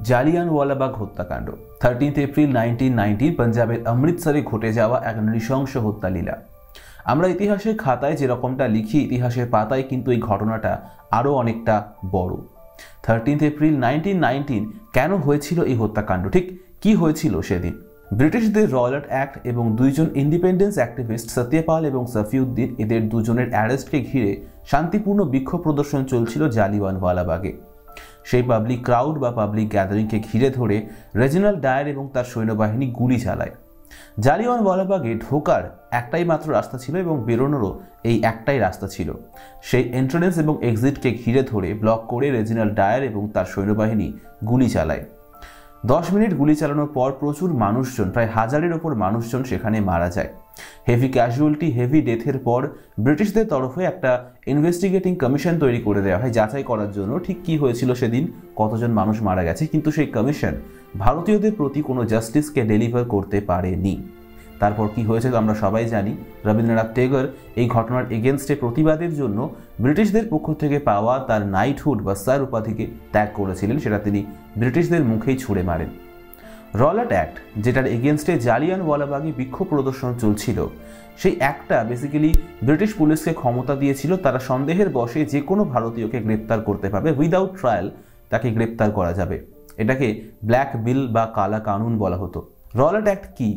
জালিয়ানওয়ালাবাগ হত্যাকাণ্ড 13 এপ্রিল 1990 পাঞ্জাবের অমৃতসরে ঘটে যাওয়া এক নৃশংস হত্যালীলা। আমরা ইতিহাসের খাতায় যেরকমটা লিখি, ইতিহাসের পাতায় কিন্তু এই ঘটনাটা আরও অনেকটা বড়। 13 এপ্রিল 1919 কেন হয়েছিল এই হত্যাকাণ্ড, ঠিক কি হয়েছিল সেদিন? ব্রিটিশদের রয়্যাল অ্যাক্ট এবং দুইজন ইন্ডিপেন্ডেন্স অ্যাক্টিভিস্ট সত্যপাল এবং সফিউদ্দিন, এদের দুজনের অ্যারেস্টকে ঘিরে শান্তিপূর্ণ বিক্ষোভ প্রদর্শন চলছিল জালিয়ানওয়ালাবাগে। সেই পাবলিক ক্রাউড বা পাবলিক গ্যাদারিংকে ঘিরে ধরে রেজিনাল্ড ডায়ার এবং তার সৈন্যবাহিনী গুলি চালায়। জালিয়ানওয়ালাবাগে ঢোকার একটাই মাত্র রাস্তা ছিল এবং বেরোনোরও এই একটাই রাস্তা ছিল। সেই এন্ট্রান্স এবং এক্সিটকে ঘিরে ধরে ব্লক করে রেজিনাল্ড ডায়ার এবং তার সৈন্যবাহিনী গুলি চালায়। 10 মিনিট গুলি চালানোর পর প্রচুর মানুষজন, প্রায় 1000-এর ওপর মানুষজন সেখানে মারা যায়। হেভি ক্যাজুয়ালিটি, হেভি ডেথের পর ব্রিটিশদের তরফে একটা ইনভেস্টিগেটিং কমিশন তৈরি করে দেওয়া হয় যাচাই করার জন্য ঠিক কি হয়েছিল সেদিন, কতজন মানুষ মারা গেছে। কিন্তু সেই কমিশন ভারতীয়দের প্রতি কোনো জাস্টিসকে ডেলিভার করতে পারেনি। তারপর কি হয়েছে আমরা সবাই জানি। রবীন্দ্রনাথ টেগর এই ঘটনার এগেনস্টে প্রতিবাদের জন্য ব্রিটিশদের পক্ষ থেকে পাওয়া তার নাইটহুড বা স্যার উপাধিকে ত্যাগ করেছিলেন, সেটা তিনি ব্রিটিশদের মুখেই ছুঁড়ে মারেন। রয়্যাল অ্যাক্ট, যেটার এগেনস্টে জালিয়ানওয়ালাবাগে বিক্ষোভ প্রদর্শন চলছিল, সেই অ্যাক্টটা বেসিক্যালি ব্রিটিশ পুলিশকে ক্ষমতা দিয়েছিল তারা সন্দেহের বশে যে কোনো ভারতীয়কে গ্রেপ্তার করতে পারবে, উইদাউট ট্রায়াল তাকে গ্রেপ্তার করা যাবে। এটাকে ব্ল্যাক বিল বা কালা কানুন বলা হতো। রয়্যাল অ্যাক্ট কি?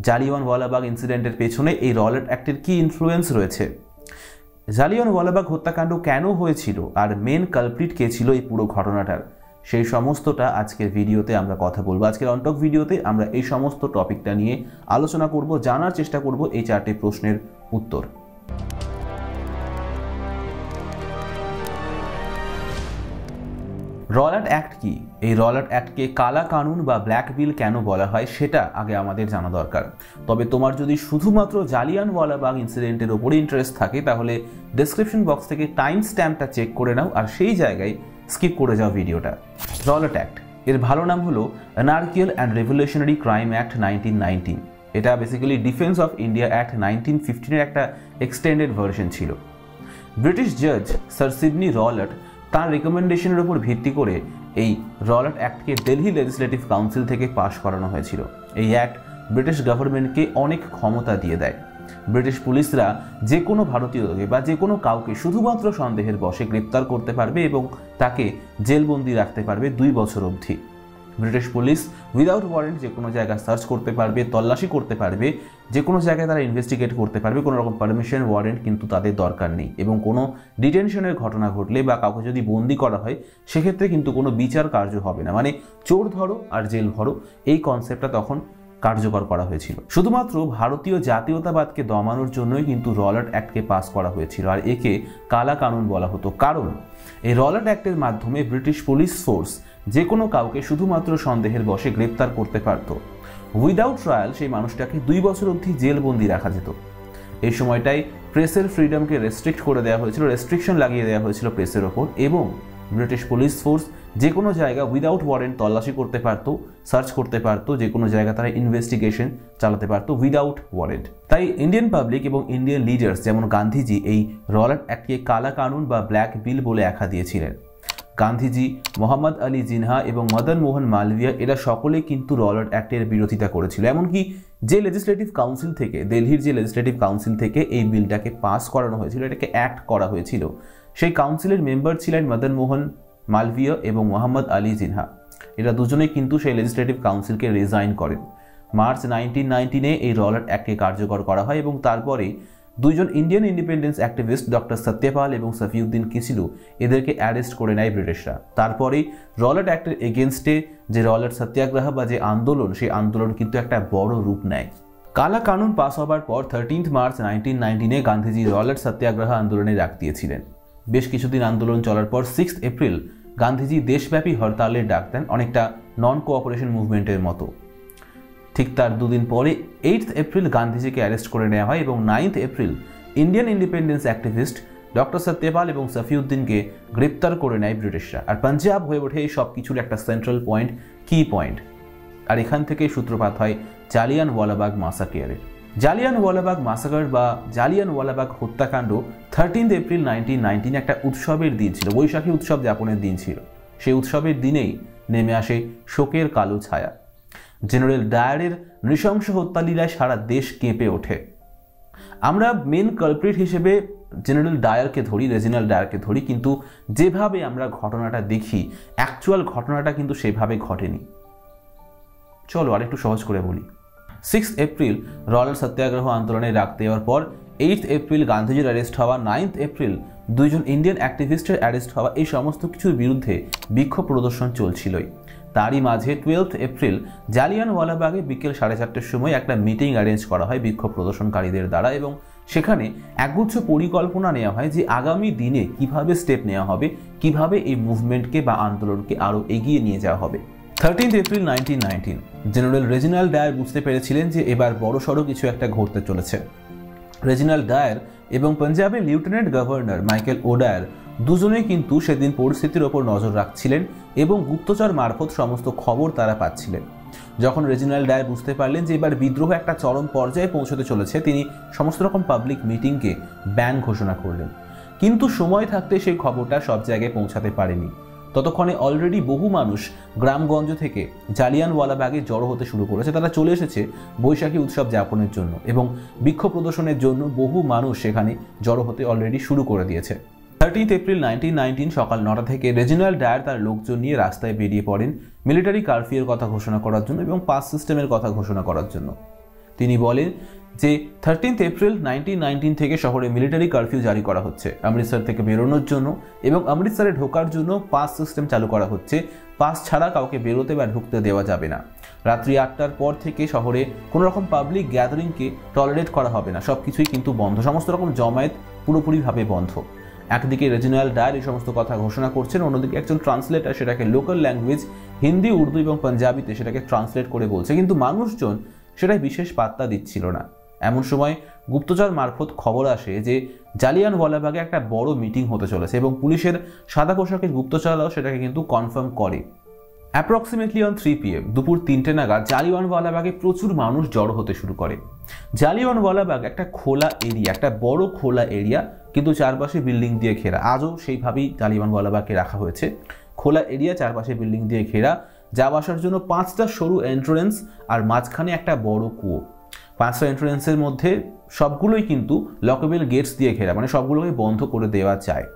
জালিয়ানওয়ালাবাগ ইনসিডেন্টের পেছনে এই রয়্যাল অ্যাক্টের কি ইনফ্লুয়েন্স রয়েছে? জালিয়ানওয়ালাবাগ হত্যাকাণ্ড কেন হয়েছিল আর মেন কালপ্রিট কে ছিল এই পুরো ঘটনাটার, সেই সমস্তটা আজকের ভিডিওতে আমরা কথা বলবো। আজকের অনটক ভিডিওতে আমরা এই সমস্ত টপিকটা নিয়ে আলোচনা করব, জানার চেষ্টা করব এই 4টে প্রশ্নের উত্তর। রয়্যাল অ্যাক্ট কি? এই রয়্যাল অ্যাক্টকে কালা কানুন বা ব্ল্যাক বিল কেন বলা হয় সেটা আগে আমাদের জানা দরকার। তবে তোমার যদি শুধুমাত্র জালিয়ানওয়ালাবাগ ইনসিডেন্টের ওপরে ইন্টারেস্ট থাকে তাহলে ডেসক্রিপশন বক্স থেকে টাইম স্ট্যাম্পটা চেক করে নাও আর সেই জায়গায় স্কিপ করে যাও ভিডিওটা। রয়্যাল অ্যাক্ট এর ভালো নাম হলো anarchical and revolutionary crime act 1919। এটা basically defence of India act 1915-এর একটা এক্সটেন্ডেড ভার্সন ছিল। ব্রিটিশ জাজ স্যার সিডনি রয়্যাল তার রেকমেন্ডেশনের উপর ভিত্তি করে এই রয়্যাল অ্যাক্টকে দিল্লি লেজিসলেটিভ কাউন্সিল থেকে পাশ করানো হয়েছিল। এই অ্যাক্ট ব্রিটিশ গভর্নমেন্টকে অনেক ক্ষমতা দিয়ে দেয়। ব্রিটিশ পুলিশরা যে কোনো ভারতীয়কে বা যে কোনো কাউকে শুধুমাত্র সন্দেহের বশে গ্রেপ্তার করতে পারবে এবং তাকে জেলবন্দি রাখতে পারবে 2 বছর অবধি। ব্রিটিশ পুলিশ উইদাউট ওয়ারেন্ট যে কোনো জায়গা সার্চ করতে পারবে, তল্লাশি করতে পারবে, যে কোনো জায়গায় তারা ইনভেস্টিগেট করতে পারবে, কোনো রকম পারমিশন ওয়ারেন্ট কিন্তু তাদের দরকার নেই। এবং কোনো ডিটেনশনের ঘটনা ঘটলে বা কাউকে যদি বন্দি করা হয় সেক্ষেত্রে কিন্তু কোনো বিচার কার্য হবে না, মানে চোর ধরো আর জেল ভরো, এই কনসেপ্টটা তখন কার্যকর করা হয়েছিল। শুধুমাত্র ভারতীয় জাতীয়তাবাদকে দমানোর জন্যই কিন্তু রয়্যাল অ্যাক্টকে পাস করা হয়েছিল আর একে কালা কানুন বলা হতো। কারণ এই রয়্যাল অ্যাক্টের মাধ্যমে ব্রিটিশ পুলিশ ফোর্স যে কোনো কাউকে শুধুমাত্র সন্দেহের বশে গ্রেপ্তার করতে পারত। উইদাউট ট্রায়াল সেই মানুষটাকে 2 বছর অবধি জেলবন্দি রাখা যেত। এই সময়টাই প্রেসের ফ্রিডমকে রেস্ট্রিক্ট করে দেওয়া হয়েছিল, রেস্ট্রিকশন লাগিয়ে দেওয়া হয়েছিল প্রেসের ওপর, এবং ব্রিটিশ পুলিশ ফোর্স যে কোনো জায়গা উইদাউট ওয়ারেন্ট তল্লাশি করতে পারতো, সার্চ করতে পারতো, যে কোনো জায়গা তারা ইনভেস্টিগেশন চালাতে পারতো উইদাউট ওয়ারেন্ট। তাই ইন্ডিয়ান পাবলিক এবং ইন্ডিয়ান লিডার্স যেমন গান্ধীজি এই রয়্যাল অ্যাক্টকে কালা কানুন বা ব্ল্যাক বিল বলে আখ্যা দিয়েছিলেন। গান্ধীজি, মোহাম্মদ আলী জিন্নাহ এবং মদন মোহন মালভিয়া এরা সকলে কিন্তু রয়্যাল অ্যাক্টের বিরোধিতা করেছিল। এমনকি যে লেজিসলেটিভ কাউন্সিল থেকে, দিল্লির যে লেজিসলেটিভ কাউন্সিল থেকে এই বিলটাকে পাস করানো হয়েছিল, এটাকে অ্যাক্ট করা হয়েছিল, সেই কাউন্সিলের মেম্বার ছিলেন মদন মোহন মালভিয়া এবং মোহাম্মদ আলী জিন্নাহ। এরা দুজনেই কিন্তু সেই লেজিসলেটিভ কাউন্সিলকে রিজাইন করেন। মার্চ 1919-এ এই রয়্যাল অ্যাক্টকে কার্যকর করা হয় এবং তারপরে দুইজন Indian independence activist doctor Satyapal এবং সফিউদ্দিন কিসিলু এদেরকে অ্যারেস্ট করে নেয় ব্রিটিশরা। তারপরেই রয়্যাল অ্যাক্টের এগেনস্টে যে রয়্যাল সত্যাগ্রহ বা যে আন্দোলন, সেই আন্দোলন কিন্তু একটা বড় রূপ নেয়। কালা কানুন পাস হবার পর 13 মার্চ 1919-এ গান্ধীজি রয়্যাল সত্যাগ্রহ আন্দোলনে ডাক দিয়েছিলেন। বেশ কিছুদিন আন্দোলন চলার পর 6 এপ্রিল গান্ধীজি দেশব্যাপী হরতালের ডাক দেন, অনেকটা নন কোঅপারেশন মুভমেন্টের মতো। ঠিক তার 2 দিন পরে 8 এপ্রিল গান্ধীজিকে অ্যারেস্ট করে নেওয়া হয় এবং 9 April Indian independence activist doctor Satyapal এবং সফিউদ্দিনকে গ্রেপ্তার করে নেয় ব্রিটিশরা। আর পাঞ্জাব হয়ে ওঠে এই সব কিছুর একটা সেন্ট্রাল পয়েন্ট, কি পয়েন্ট। আর এখান থেকেই সূত্রপাত হয় জালিয়ানওয়ালাবাগ মাসাকারের। জালিয়ানওয়ালাবাগ মাসাকার বা জালিয়ানওয়ালাবাগ হত্যাকাণ্ড 13 এপ্রিল 1919 একটা উৎসবের দিন ছিল, বৈশাখী উৎসব যাপনের দিন ছিল। সেই উৎসবের দিনেই নেমে আসে শোকের কালো ছায়া। জেনারেল ডায়ারের নৃশংস হত্যালীলায় সারা দেশ কেঁপে ওঠে। আমরা মেন কালপ্রিট হিসেবে জেনারেল ডায়ারকে ধরি, রেজিনাল্ড ডায়ারকে ধরি, কিন্তু যেভাবে আমরা ঘটনাটা দেখি অ্যাকচুয়াল ঘটনাটা কিন্তু সেভাবে ঘটেনি। চলো আরেকটু সহজ করে বলি। 6 এপ্রিল রলার সত্যাগ্রহ আন্দোলনে ডাক দেওয়ার পর 8 এপ্রিল গান্ধীজির অ্যারেস্ট হওয়া, 9 এপ্রিল দুইজন ইন্ডিয়ান অ্যাক্টিভিস্টের অ্যারেস্ট হওয়া, এই সমস্ত কিছুর বিরুদ্ধে বিক্ষোভ প্রদর্শন চলছিলই। তারই মাঝে 12 এপ্রিল জালিয়ানওয়ালাবাগে বিকেল 4:30টার সময় একটা মিটিং অ্যারেঞ্জ করা হয় বিক্ষোভ প্রদর্শনকারীদের দ্বারা, এবং সেখানে একগুচ্ছ পরিকল্পনা নেওয়া হয় যে আগামী দিনে কিভাবে স্টেপ নেওয়া হবে, কিভাবে এই মুভমেন্টকে বা আন্দোলনকে আরও এগিয়ে নিয়ে যাওয়া হবে। 13 এপ্রিল 1919 জেনারেল রেজিনাল্ড ডায়ার বুঝতে পেরেছিলেন যে এবার বড়সড় কিছু একটা ঘটতে চলেছে। রেজিনাল্ড ডায়ার এবং পাঞ্জাবের লেফটেন্যান্ট গভর্নর মাইকেল ওডায়ার দুজনেই কিন্তু সেদিন পরিস্থিতির ওপর নজর রাখছিলেন এবং গুপ্তচর মারফত সমস্ত খবর তারা পাচ্ছিলেন। যখন রেজিনাল্ড ডায়ার বুঝতে পারলেন যে এবার বিদ্রোহ একটা চরম পর্যায়ে পৌঁছতে চলেছে, তিনি সমস্ত রকম পাবলিক মিটিংকে ব্যান ঘোষণা করলেন। কিন্তু সময় থাকতে সেই খবরটা সব জায়গায় পৌঁছাতে পারেনি। ততক্ষণে অলরেডি বহু মানুষ গ্রামগঞ্জ থেকে জালিয়ানওয়ালাবাগে জড়ো হতে শুরু করেছে। তারা চলে এসেছে বৈশাখী উৎসব যাপনের জন্য এবং বিক্ষোভ প্রদর্শনের জন্য বহু মানুষ সেখানে জড়ো হতে অলরেডি শুরু করে দিয়েছে। 13 এপ্রিল 1919 সকাল 9টা থেকে রেজিনাল্ড ডায়ার তার লোকজন নিয়ে রাস্তায় বেরিয়ে পড়েন মিলিটারি কারফিউর কথা ঘোষণা করার জন্য এবং পাস সিস্টেমের কথা ঘোষণা করার জন্য। তিনি বলেন যে 13 এপ্রিল 1919 থেকে শহরে মিলিটারি কারফিউ জারি করা হচ্ছে অমৃতসর থেকে বেরোনোর জন্য, এবং অমৃতসরে ঢোকার জন্য পাস সিস্টেম চালু করা হচ্ছে। পাস ছাড়া কাউকে বেরোতে বা ঢুকতে দেওয়া যাবে না। রাত্রি 8টার পর থেকে শহরে কোনো রকম পাবলিক গ্যাদারিংকে টলারেট করা হবে না। সব কিছুই কিন্তু বন্ধ, সমস্ত রকম জমায়েত পুরোপুরিভাবে বন্ধ। একদিকে রেজিনাল্ড ডায়ার এই সমস্ত কথা ঘোষণা করছেন, অন্যদিকে একজন ট্রান্সলেটার সেটাকে লোকাল ল্যাঙ্গুয়েজ হিন্দি, উর্দু এবং পাঞ্জাবিতে সেটাকে ট্রান্সলেট করে বলছে, কিন্তু মানুষজন সেটাই বিশেষ পাত্তা দিচ্ছিল না। এমন সময় গুপ্তচর মারফত খবর আসে যে জালিয়ানওয়ালাবাগে একটা বড় মিটিং হতে চলেছে এবং পুলিশের সাদা পোশাকের গুপ্তচররাও সেটাকে কিন্তু কনফার্ম করে। অ্যাপ্রক্সিমেটলি অন 3 PM দুপুর 3টে নাগাদ জালিয়ানওয়ালাবাগে প্রচুর মানুষ জড়ো হতে শুরু করে। জালিয়ানওয়ালাবাগ একটা খোলা এরিয়া, একটা বড় খোলা এরিয়া, কিন্তু চারপাশে বিল্ডিং দিয়ে ঘেরা। আজও সেইভাবেই জালিয়ানওয়ালাবাগকে রাখা হয়েছে, খোলা এরিয়া, চারপাশে বিল্ডিং দিয়ে ঘেরা। যাওয়া আসার জন্য 5টা সরু এন্ট্রেন্স আর মাঝখানে একটা বড় কুয়ো। 5টা এন্ট্রেন্সের মধ্যে সবগুলোই কিন্তু লকেবল গেটস দিয়ে ঘেরা, মানে সবগুলোকে বন্ধ করে দেওয়া যায়।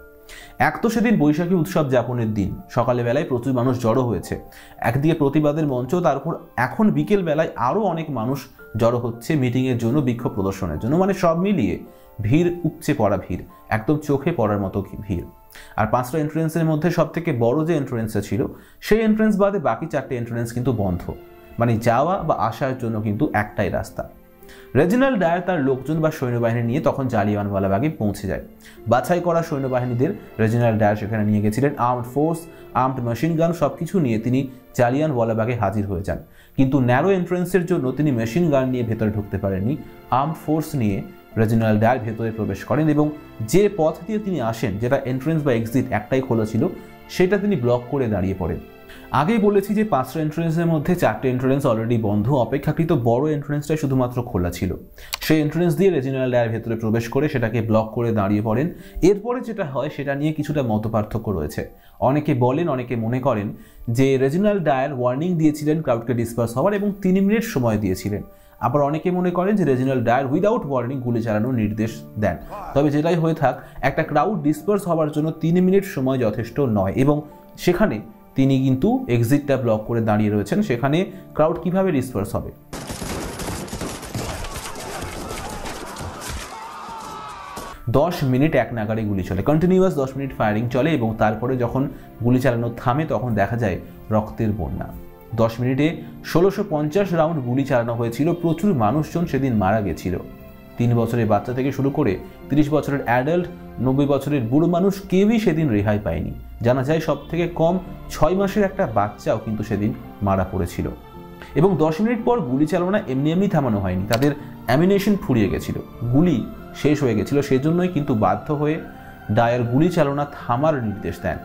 এক তো সেদিন বৈশাখী উৎসব যাপনের দিন, সকালে বেলায় প্রচুর মানুষ জড়ো হয়েছে, একদিকে প্রতিবাদের মঞ্চ, তারপর এখন বিকেল বেলায় আরও অনেক মানুষ জড়ো হচ্ছে মিটিংয়ের জন্য, বিক্ষোভ প্রদর্শনের জন্য, মানে সব মিলিয়ে ভিড়, উপচে পড়া ভিড়, একদম চোখে পড়ার মতো ভিড়। আর 5টা এন্ট্রেন্সের মধ্যে সব থেকে বড় যে এন্ট্রেন্সটা ছিল সেই এন্ট্রেন্স বাদে বাকি 4টে এন্ট্রেন্স কিন্তু বন্ধ, মানে যাওয়া বা আসার জন্য কিন্তু একটাই রাস্তা। রেজিনাল্ড ডায়ার তার লোকজন বা সৈন্যবাহিনী নিয়ে তখন জালিয়ানওয়ালাবাগে পৌঁছে যায়। বাছাই করা সৈন্যবাহিনীদের রেজিনাল্ড ডায়ার সেখানে নিয়ে গেছিলেন। Armed force, armed machine gun সব কিছু নিয়ে তিনি জালিয়ানওয়ালাবাগে হাজির হয়ে যান, কিন্তু ন্যারো এন্ট্রেন্সের জন্য তিনি মেশিন গান নিয়ে ভেতরে ঢুকতে পারেননি। আর্মড ফোর্স নিয়ে রেজিনাল্ড ডায়ার ভেতরে প্রবেশ করেন এবং যে পথ দিয়ে তিনি আসেন, যেটা এন্ট্রেন্স বা এক্সিট একটাই খোলা ছিল, সেটা তিনি ব্লক করে দাঁড়িয়ে পড়েন। আগেই বলেছি যে 5টা এন্ট্রেন্সের মধ্যে 4টে এন্ট্রেন্স অলরেডি বন্ধ, অপেক্ষাকৃত বড় এন্ট্রেন্সটাই শুধুমাত্র খোলা ছিল। সেই এন্ট্রেন্স দিয়ে রেজিনাল্ড ডায়ার ভেতরে প্রবেশ করে সেটাকে ব্লক করে দাঁড়িয়ে পড়েন। এরপরে যেটা হয় সেটা নিয়ে কিছুটা মতপার্থক্য রয়েছে। অনেকে বলেন, অনেকে মনে করেন যে রেজিনাল্ড ডায়ার ওয়ার্নিং দিয়েছিলেন ক্রাউডকে ডিসপার্স হওয়ার এবং 3 মিনিট সময় দিয়েছিলেন। আবার অনেকে মনে করেন যে রেজিনাল্ড ডায়ার উইদাউট ওয়ার্নিং গুলি চালানোর নির্দেশ দেন। তবে যেটাই হয়ে থাক, একটা ক্রাউড ডিসপার্স হওয়ার জন্য 3 মিনিট সময় যথেষ্ট নয়, এবং সেখানে তিনি কিন্তু এক্সিটটা ব্লক করে দাঁড়িয়ে রয়েছেন। সেখানে ক্রাউড কিভাবে ডিসপার্স হবে? 10 মিনিট এক নাগারে গুলি চলে, কন্টিনিউয়াস 10 মিনিট ফায়ারিং চলে, এবং তারপরে যখন গুলি চালানো থামে তখন দেখা যায় রক্তের বন্যা। 10 মিনিটে 1650 রাউন্ড গুলি চালানো হয়েছিল। প্রচুর মানুষজন সেদিন মারা গেছিল। 3 বছরের বাচ্চা থেকে শুরু করে 30 বছরের অ্যাডাল্ট, 90 বছরের বুড়ো মানুষ কেউই সেদিন রেহাই পায়নি। জানা যায় সব থেকে কম 6 মাসের একটা বাচ্চাও কিন্তু সেদিন মারা পড়েছিল। এবং 10 মিনিট পর গুলি চালনা এমনি থামানো হয়নি, তাদের অ্যামিনেশন ফুরিয়ে গেছিল, গুলি শেষ হয়ে গেছিল। সেজন্যই কিন্তু বাধ্য হয়ে ডায়ার গুলি চালনা থামার নির্দেশ দেন।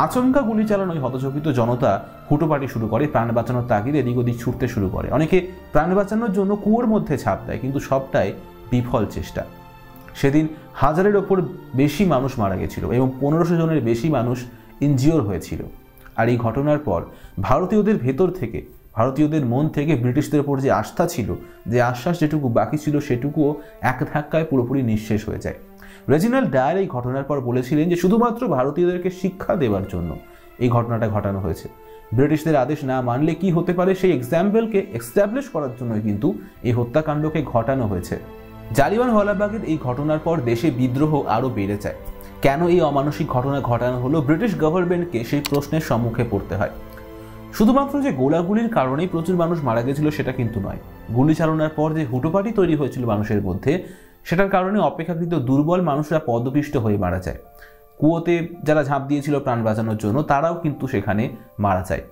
আচমকা গুলি চালানোয় হতচকিত জনতা হুটোপাটি শুরু করে, প্রাণ বাঁচানোর তাগিদে এদিক ওদিক ছুটতে শুরু করে। অনেকে প্রাণ বাঁচানোর জন্য কুয়োর মধ্যে ঝাঁপ দেয়, কিন্তু সবটাই বিফল চেষ্টা। সেদিন 1000-এর ওপর বেশি মানুষ মারা গেছিল এবং 1500 জনের বেশি মানুষ ইনজিওর হয়েছিল। আর এই ঘটনার পর ভারতীয়দের ভেতর থেকে, ভারতীয়দের মন থেকে ব্রিটিশদের উপর যে আস্থা ছিল, যে আশ্বাস যেটুকু বাকি ছিল, সেটুকুও এক ধাক্কায় পুরোপুরি নিঃশেষ হয়ে যায়। রেজিনাল্ড ডায়ার এই ঘটনার পর বলেছিলেন যে শুধুমাত্র ভারতীয়দেরকে শিক্ষা দেওয়ার জন্য এই ঘটনাটা ঘটানো হয়েছে। ব্রিটিশদের আদেশ না মানলে কি হতে পারে সেই এক্সাম্পলকে এস্টাবলিশ করার জন্য কিন্তু এই হত্যাকাণ্ডকে ঘটানো হয়েছে। জালিয়ানওয়ালাবাগের এই ঘটনার পর দেশে বিদ্রোহ আরও বেড়ে যায়। কেন এই অমানসিক ঘটনা ঘটানো হলো, ব্রিটিশ গভর্নমেন্টকে সেই প্রশ্নের সম্মুখে পড়তে হয়। শুধুমাত্র যে গোলাগুলির কারণেই প্রচুর মানুষ মারা গেছিল সেটা কিন্তু নয়। গুলি চালনার পর যে হুটোপাটি তৈরি হয়েছিল মানুষের মধ্যে, সেটার কারণে অপেক্ষাকৃত দুর্বল মানুষরা পদপিষ্ট হয়ে মারা যায়। কুয়োতে যারা ঝাঁপ দিয়েছিল প্রাণ বাঁচানোর জন্য, তারাও কিন্তু সেখানে মারা যায়।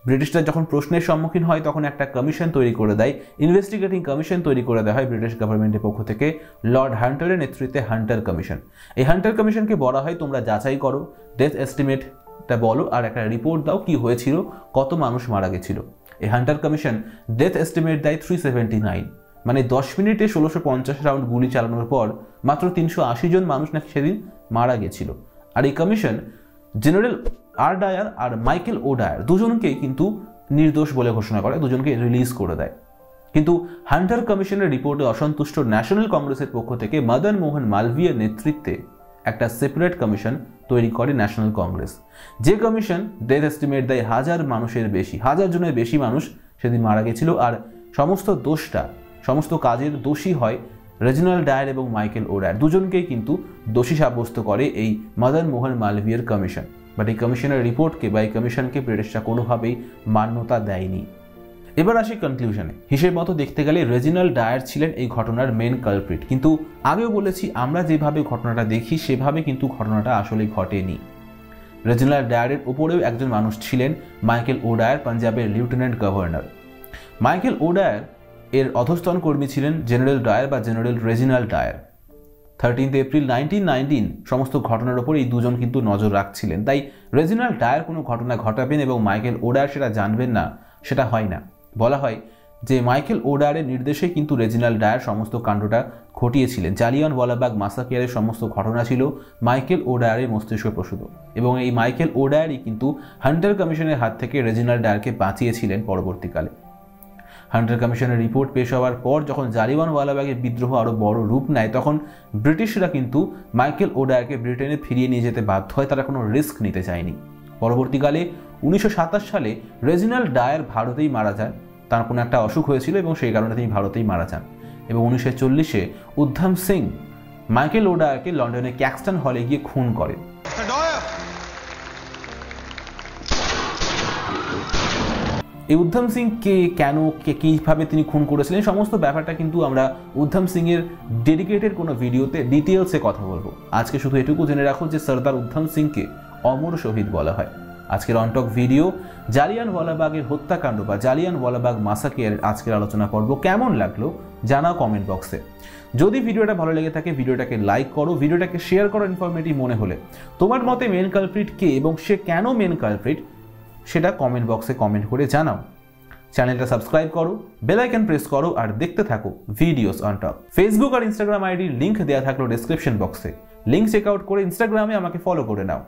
ব্রিটিশরা যখন প্রশ্নের সম্মুখীন হয় তখন একটা কমিশন তৈরি করে দেয়, ইনভেস্টিগেটিং কমিশন তৈরি করে দেওয়া হয় ব্রিটিশ গভর্নমেন্টের পক্ষ থেকে, লর্ড হান্টারের নেতৃত্বে হান্টার কমিশন। এই হান্টার কমিশনকে বলা হয় তোমরা যাচাই করো, ডেথ এস্টিমেটটা বলো, আর একটা রিপোর্ট দাও কি হয়েছিল, কত মানুষ মারা গেছিল। এই হান্টার কমিশন ডেথ এস্টিমেট দেয় 379, মানে 10 মিনিটে 1650 রাউন্ড গুলি চালানোর পর মাত্র 380 জন মানুষ নাকি সেদিন মারা গেছিল। আর এই কমিশন জেনারেল আর ডায়ার আর মাইকেল ও ডায়ার দুজনকেই কিন্তু নির্দোষ বলে ঘোষণা করে, দুজনকে রিলিজ করে দেয়। কিন্তু হান্টার কমিশনের রিপোর্টে অসন্তুষ্ট ন্যাশনাল কংগ্রেসের পক্ষ থেকে মদন মোহন মালভিয়ার নেতৃত্বে একটা সেপারেট কমিশন তৈরি করে ন্যাশনাল কংগ্রেস। যে কমিশন ডেথ এস্টিমেট দেয় 1000 মানুষের বেশি, 1000 জনের বেশি মানুষ সেদিন মারা গেছিল। আর সমস্ত দোষটা, সমস্ত কাজের দোষী হয় রেজিনাল্ড ডায়ার এবং মাইকেল ও ডায়ার, দুজনকেই কিন্তু দোষী সাব্যস্ত করে এই মদন মোহন মালভিয়ার কমিশন। বাট এই কমিশনের রিপোর্টকে বা এই কমিশনকে ব্রিটিশরা কোনোভাবেই মান্যতা দেয়নি। এবার আসি কনক্লুশনে। হিসেব মতো দেখতে গেলে রেজিনাল্ড ডায়ার ছিলেন এই ঘটনার মেন কালপ্রিট, কিন্তু আগেও বলেছি আমরা যেভাবে ঘটনাটা দেখি সেভাবে কিন্তু ঘটনাটা আসলে ঘটেনি। রেজিনাল্ড ডায়ারের উপরেও একজন মানুষ ছিলেন, মাইকেল ও ডায়ার, পাঞ্জাবের লিউটেন্যান্ট গভর্নর। মাইকেল ও ডায়ার এর অধস্তন কর্মী ছিলেন জেনারেল ডায়ার বা জেনারেল রেজিনাল্ড ডায়ার। 13 এপ্রিল 1919 সমস্ত ঘটনার উপর এই দুজন কিন্তু নজর রাখছিলেন। তাই রেজিনাল্ড ডায়ার কোনো ঘটনা ঘটাবেন এবং মাইকেল ও ডায়ার সেটা জানবেন না, সেটা হয় না। বলা হয় যে মাইকেল ও ডায়ারের নির্দেশে কিন্তু রেজিনাল্ড ডায়ার সমস্ত কাণ্ডটা ঘটিয়েছিলেন। জালিয়ানওয়ালাবাগ মাসাকেয়ারের সমস্ত ঘটনা ছিল মাইকেল ও ডায়ারের মস্তিষ্কপ্রসূত, এবং এই মাইকেল ও ডায়ারই কিন্তু হান্টার কমিশনের হাত থেকে রেজিনাল্ড ডায়ারকে বাঁচিয়েছিলেন পরবর্তীকালে। হান্টার কমিশনের রিপোর্ট পেশ হওয়ার পর যখন জালিয়ানওয়ালাবাগের বিদ্রোহ আরও বড় রূপ নেয়, তখন ব্রিটিশরা কিন্তু মাইকেল ও ডায়ারকে ব্রিটেনে ফিরিয়ে নিয়ে যেতে বাধ্য হয়, তারা কোনো রিস্ক নিতে চায়নি। পরবর্তীকালে 1927 সালে রেজিনাল্ড ডায়ার ভারতেই মারা যান। তার কোনো একটা অসুখ হয়েছিল এবং সেই কারণে তিনি ভারতেই মারা যান। এবং 1940-এ উদ্ধম সিং মাইকেল ও ডায়ারকে লন্ডনে ক্যাক্সটন হলে গিয়ে খুন করেন। এই উদ্ধম সিং কে, কেন, কীভাবে তিনি খুন করেছিলেন, সমস্ত ব্যাপারটা কিন্তু আমরা উদ্ধম সিং এর ডেডিকেটেড কোনো ভিডিওতে ডিটেলসে কথা বলবো। আজকে শুধু এটুকু জেনে রাখো যে সর্দার উদ্ধম সিংকে অমর শহীদ বলা হয়। আজকের অনটক ভিডিও জালিয়ানওয়ালাবাগের হত্যাকাণ্ড বা জালিয়ানওয়ালাবাগ মাসাকের আজকের আলোচনা পর্ব কেমন লাগলো জানাও কমেন্ট বক্সে। যদি ভিডিওটা ভালো লেগে থাকে ভিডিওটাকে লাইক করো, ভিডিওটাকে শেয়ার করো ইনফরমেটিভ মনে হলে। তোমার মতে মেন কালপ্রিট কে এবং সে কেন মেন কালপ্রিট সেটা কমেন্ট বক্সে কমেন্ট করে জানাও। চ্যানেলটা সাবস্ক্রাইব করো, বেল আইকন প্রেস করো আর দেখতে থাকো ভিডিওস অন টপ। ফেসবুক আর ইনস্টাগ্রাম আইডির লিঙ্ক দেওয়া থাকলো ডেসক্রিপশন বক্সে, লিঙ্ক চেক আউট করে ইনস্টাগ্রামে আমাকে ফলো করে নাও।